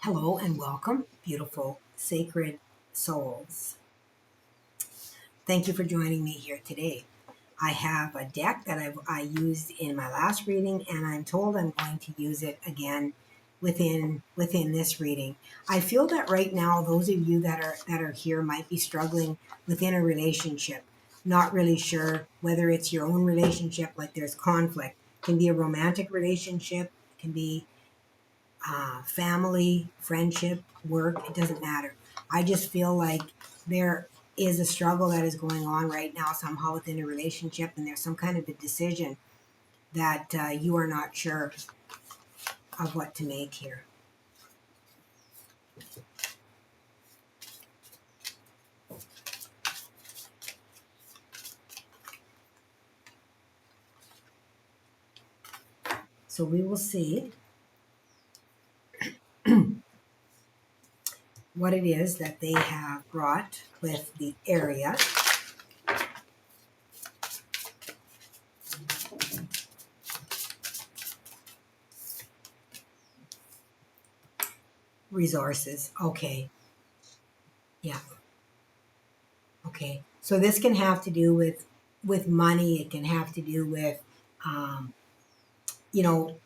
Hello and welcome, beautiful, sacred souls. Thank you for joining me here today. I have a deck that I used in my last reading, and I'm told I'm going to use it again within this reading. I feel that right now, those of you that are here might be struggling within a relationship, not really sure whether it's your own relationship, like there's conflict. It can be a romantic relationship, it can be family, friendship, work, it doesn't matter. I just feel like there is a struggle that is going on right now somehow within a relationship, and there's some kind of a decision that you are not sure of what to make here. So we will see what it is that they have brought with the area. Resources. Okay. Yeah. Okay. So this can have to do with money. It can have to do with um,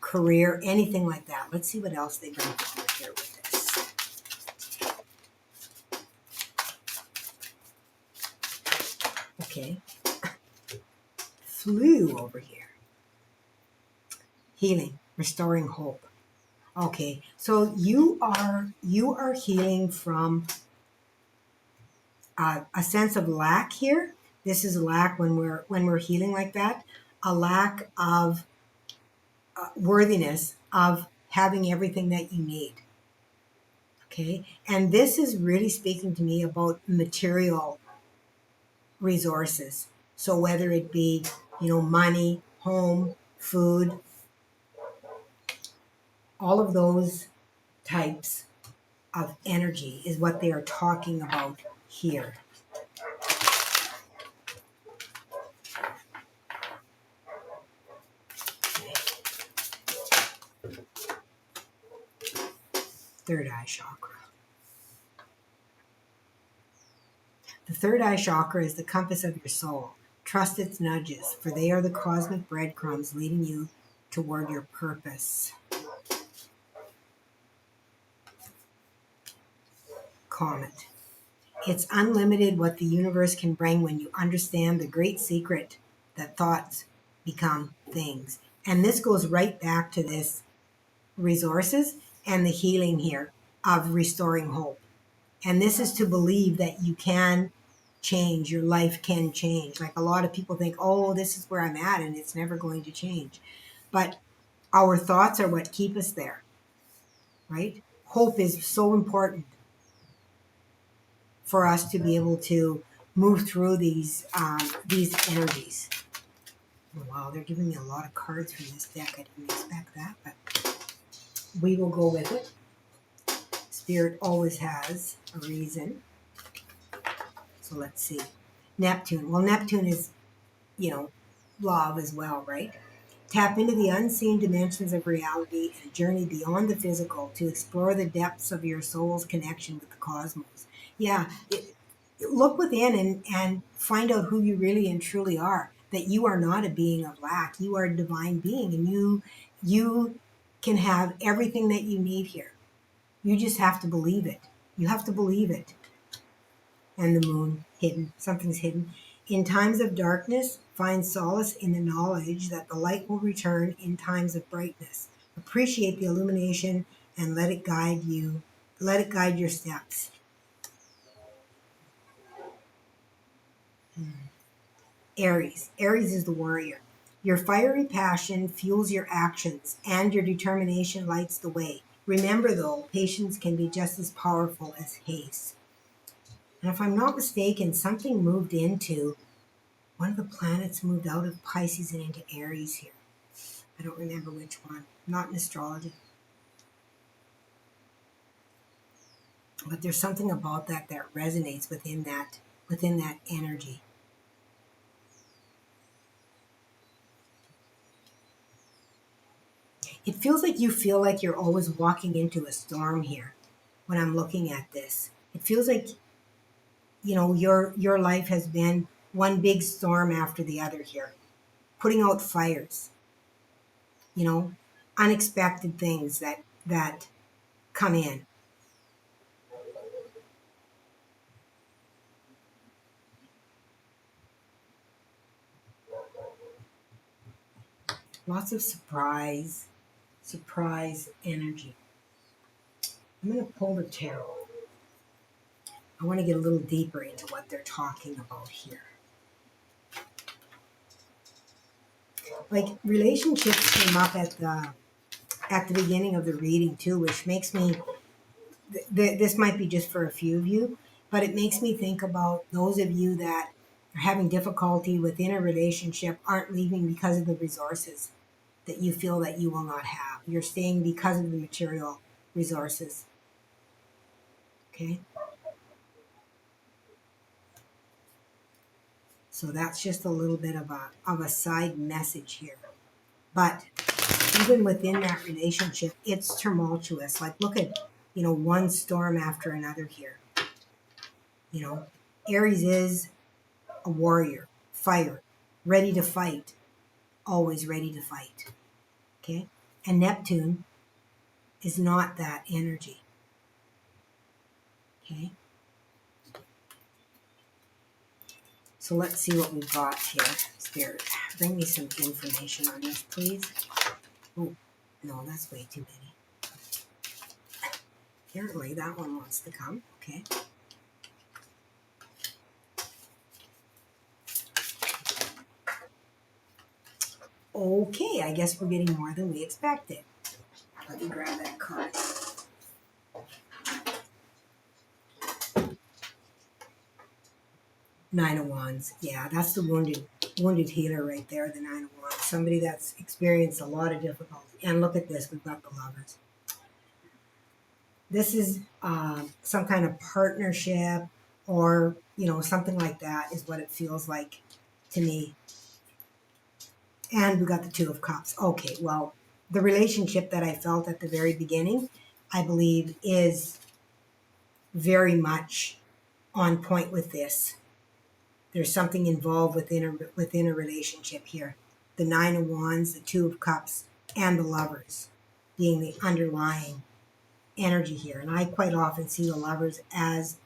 career, anything like that. Let's see what else they bring forward here with this. Okay. Flew over here. Healing, restoring hope. Okay. So you are healing from a sense of lack here. This is a lack when we're healing like that. A lack of worthiness of having everything that you need. Okay. And this is really speaking to me about material resources. So whether it be, money, home, food, all of those types of energy is what they are talking about here. Third eye chakra. The third eye chakra is the compass of your soul. Trust its nudges, for they are the cosmic breadcrumbs leading you toward your purpose. Comet. It's unlimited what the universe can bring when you understand the great secret that thoughts become things. And this goes right back to this resources and the healing here of restoring hope. And this is to believe that you can change, your life can change. Like a lot of people think, oh, this is where I'm at and it's never going to change. But our thoughts are what keep us there, right? Hope is so important for us to be able to move through these energies. Wow, they're giving me a lot of cards from this deck. I didn't expect that, but we will go with it. Spirit always has a reason. So let's see. Neptune. Well, Neptune is, love as well, right? Tap into the unseen dimensions of reality and journey beyond the physical to explore the depths of your soul's connection with the cosmos. Yeah, look within and find out who you really and truly are. That you are not a being of lack. You are a divine being, and you can have everything that you need here. You just have to believe it. You have to believe it. And the moon, hidden. Something's hidden. In times of darkness, find solace in the knowledge that the light will return in times of brightness. Appreciate the illumination and let it guide you. Let it guide your steps. Aries. Aries is the warrior. Your fiery passion fuels your actions, and your determination lights the way. Remember, though, patience can be just as powerful as haste. And if I'm not mistaken, something moved into one of the planets moved out of Pisces and into Aries here. I don't remember which one. Not in astrology. But there's something about that resonates within that energy. It feels like you feel like you're always walking into a storm here. when I'm looking at this. It feels like, your life has been one big storm after the other here, putting out fires, you know, unexpected things that come in. Lots of surprise energy. I'm going to pull the tarot. I want to get a little deeper into what they're talking about here. Like relationships came up at the beginning of the reading too, which makes me this might be just for a few of you, but it makes me think about those of you that are having difficulty within a relationship, aren't leaving because of the resources that you feel that you will not have. You're staying because of the material resources. Okay? So that's just a little bit of a side message here. But even within that relationship, it's tumultuous. Like look at, one storm after another here. You know, Aries is a warrior, fighter, ready to fight, always ready to fight. Okay? And Neptune is not that energy. Okay? So let's see what we've got here. Spirit, bring me some information on this, please. Oh, no, that's way too many. Apparently that one wants to come. Okay. Okay, I guess we're getting more than we expected. Let me grab that card. Nine of Wands. Yeah, that's the wounded healer right there, the Nine of Wands. Somebody that's experienced a lot of difficulty. And look at this, we've got the Lovers. This is some kind of partnership or, something like that is what it feels like to me. And we got the Two of Cups. Okay, well, the relationship that I felt at the very beginning, I believe, is very much on point with this. There's something involved within a relationship here. The Nine of Wands, the Two of Cups, and the Lovers being the underlying energy here. And I quite often see the Lovers as,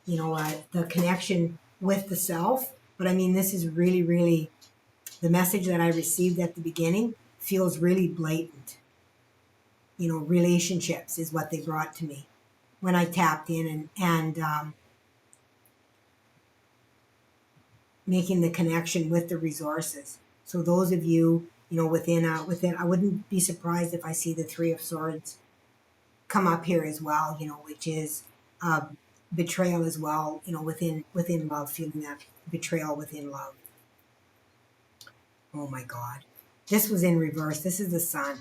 the connection with the self. But I mean, this is really, really, the message that I received at the beginning feels really blatant. Relationships is what they brought to me when I tapped in and making the connection with the resources. So those of you, within, I wouldn't be surprised if I see the Three of Swords come up here as well, which is betrayal as well, within love, feeling that betrayal within love. Oh my God. This was in reverse. This is the Sun.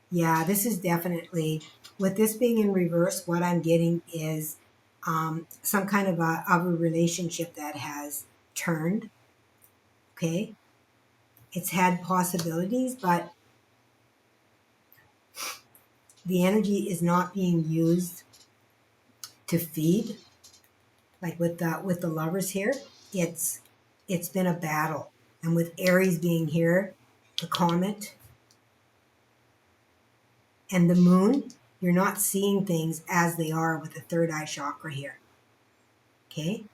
Yeah, this is definitely, with this being in reverse, what I'm getting is some kind of a relationship that has turned. Okay. It's had possibilities, but the energy is not being used to feed. Like with the Lovers here, it's been a battle. And with Aries being here, the comet and the moon, you're not seeing things as they are with the third eye chakra here. Okay?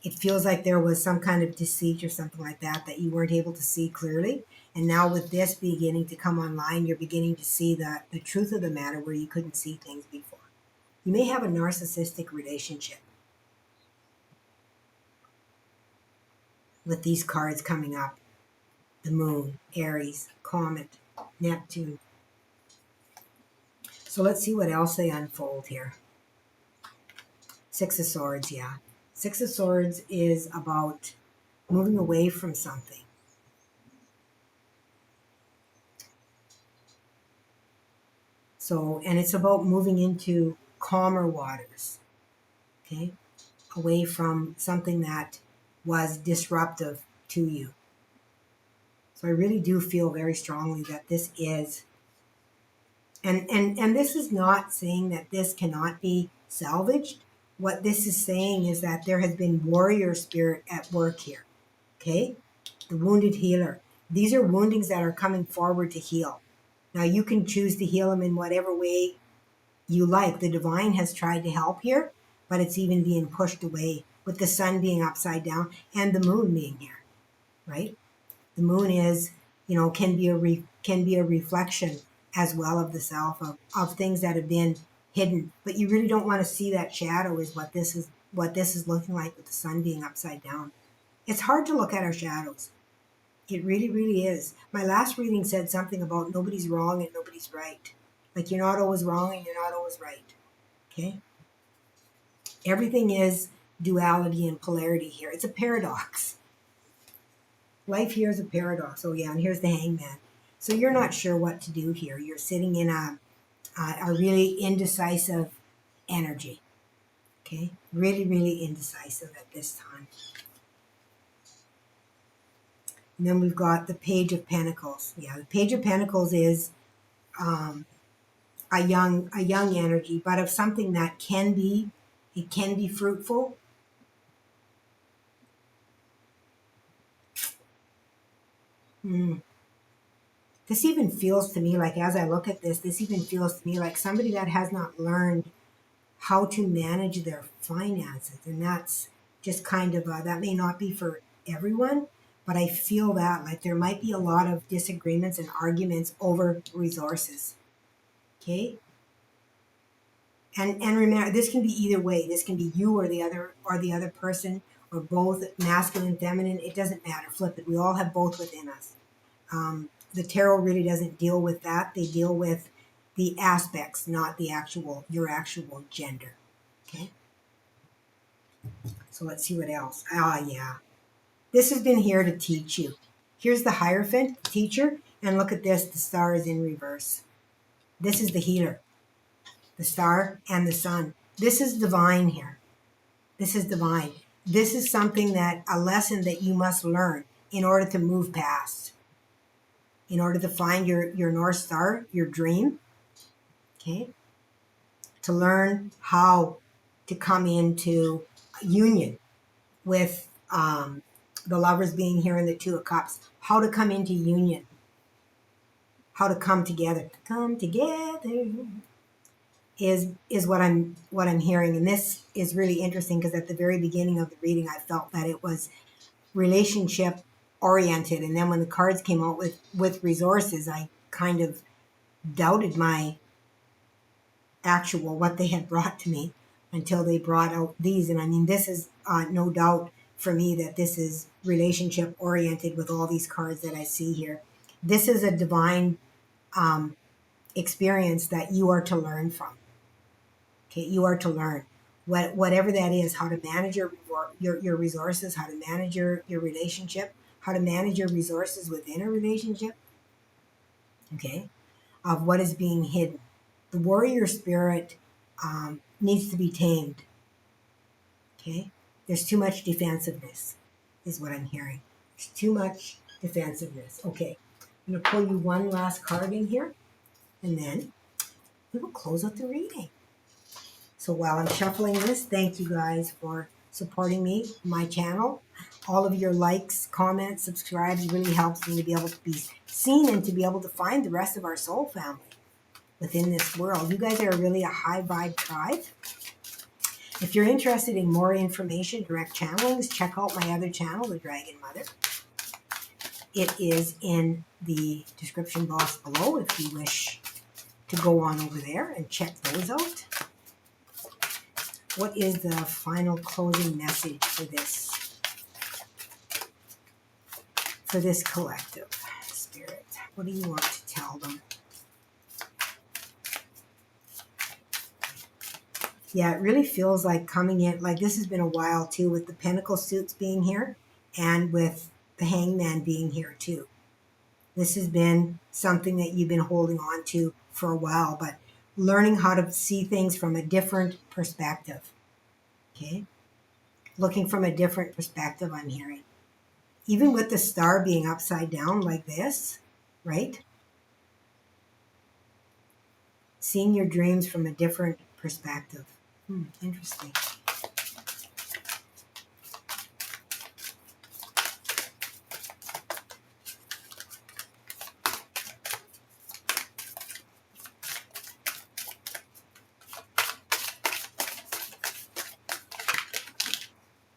It feels like there was some kind of deceit or something like that you weren't able to see clearly. And now with this beginning to come online, you're beginning to see the truth of the matter where you couldn't see things before. You may have a narcissistic relationship with these cards coming up. The moon, Aries, comet, Neptune. So let's see what else they unfold here. Six of Swords, yeah. Six of Swords is about moving away from something. So, and it's about moving into calmer waters, okay? Away from something that was disruptive to you. So So I really do feel very strongly that this is, and this is not saying that this cannot be salvaged. What this is saying is that there has been warrior spirit at work here. Okay? The wounded healer. These are woundings that are coming forward to heal. Now you can choose to heal them in whatever way you like. The divine has tried to help here, but it's even being pushed away with the sun being upside down and the moon being here, right? The moon is, can be a reflection as well of the self, of things that have been hidden, but you really don't want to see that shadow is what this is looking like with the sun being upside down. It's hard to look at our shadows. It really, really is. My last reading said something about nobody's wrong and nobody's right. Like you're not always wrong and you're not always right. Okay? Everything is duality and polarity here. It's a paradox. Life here is a paradox. Oh yeah, and here's the hangman. So you're not sure what to do here. You're sitting in a really indecisive energy. Okay? Really, really indecisive at this time. And then we've got the Page of Pentacles. Yeah, the Page of Pentacles is a young energy, but of something that it can be fruitful. This even feels to me like, as I look at this even feels to me like somebody that has not learned how to manage their finances. And that's just kind of, that may not be for everyone, but I feel that like there might be a lot of disagreements and arguments over resources. Okay? And remember, this can be either way. This can be you or the other person, or both, masculine, feminine. It doesn't matter. Flip it. We all have both within us. The tarot really doesn't deal with that. They deal with the aspects, not your actual gender. Okay. So let's see what else. Yeah. This has been here to teach you. Here's the Hierophant, teacher, and look at this. The star is in reverse. This is the healer, the star and the sun. This is divine here. This is divine. This is a lesson that you must learn in order to move past, in order to find your North Star, your dream, okay? To learn how to come into union with the Lovers being here in the Two of Cups, how to come into union, how to come together. Come together is what I'm hearing. And this is really interesting because at the very beginning of the reading, I felt that it was relationship oriented. And then when the cards came out with resources, I kind of doubted my actual, what they had brought to me until they brought out these. And I mean, this is no doubt for me that this is relationship oriented with all these cards that I see here. This is a divine experience that you are to learn from. Okay, you are to learn whatever that is, how to manage your resources, how to manage your relationship, how to manage your resources within a relationship. Okay, of what is being hidden. The warrior spirit needs to be tamed. Okay, there's too much defensiveness, is what I'm hearing. There's too much defensiveness. Okay, I'm going to pull you one last card in here, and then we will close out the reading. So while I'm shuffling this, thank you guys for supporting me, my channel. All of your likes, comments, subscribes really helps me to be able to be seen and to be able to find the rest of our soul family within this world. You guys are really a high vibe tribe. If you're interested in more information, direct channelings, check out my other channel, The Dragon Mother. It is in the description box below if you wish to go on over there and check those out. What is the final closing message for this collective spirit? What do you want to tell them? Yeah, it really feels like coming in, like this has been a while too, with the Pentacle suits being here and with the Hangman being here too. This has been something that you've been holding on to for a while, but learning how to see things from a different perspective. Okay? Looking from a different perspective, I'm hearing. even with the star being upside down like this, right? Seeing your dreams from a different perspective. Interesting.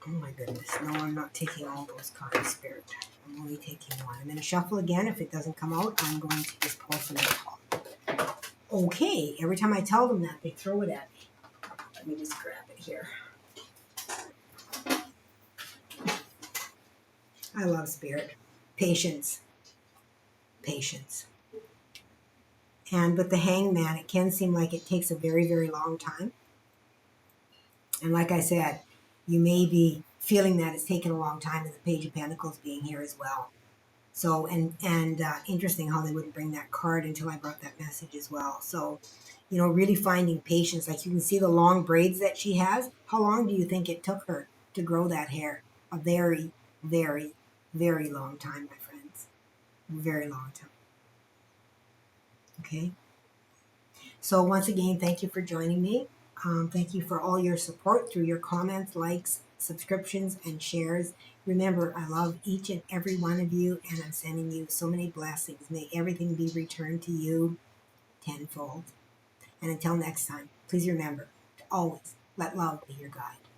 Oh my goodness. No, I'm not taking all those cards, Spirit. I'm only taking one. I'm going to shuffle again. If it doesn't come out, I'm going to just pull from the top. Okay. Every time I tell them that, they throw it at me. Let me just grab it here. I love Spirit. Patience. Patience. And with the Hangman, it can seem like it takes a very, very long time. And like I said, you may be feeling that it's taken a long time, and the Page of Pentacles being here as well. So, and interesting how they wouldn't bring that card until I brought that message as well. So, really finding patience. Like you can see the long braids that she has. How long do you think it took her to grow that hair? A very, very, very long time, my friends. Very long time. Okay. So once again, thank you for joining me. Thank you for all your support through your comments, likes, subscriptions, and shares. Remember, I love each and every one of you, and I'm sending you so many blessings. May everything be returned to you tenfold. And until next time, please remember to always let love be your guide.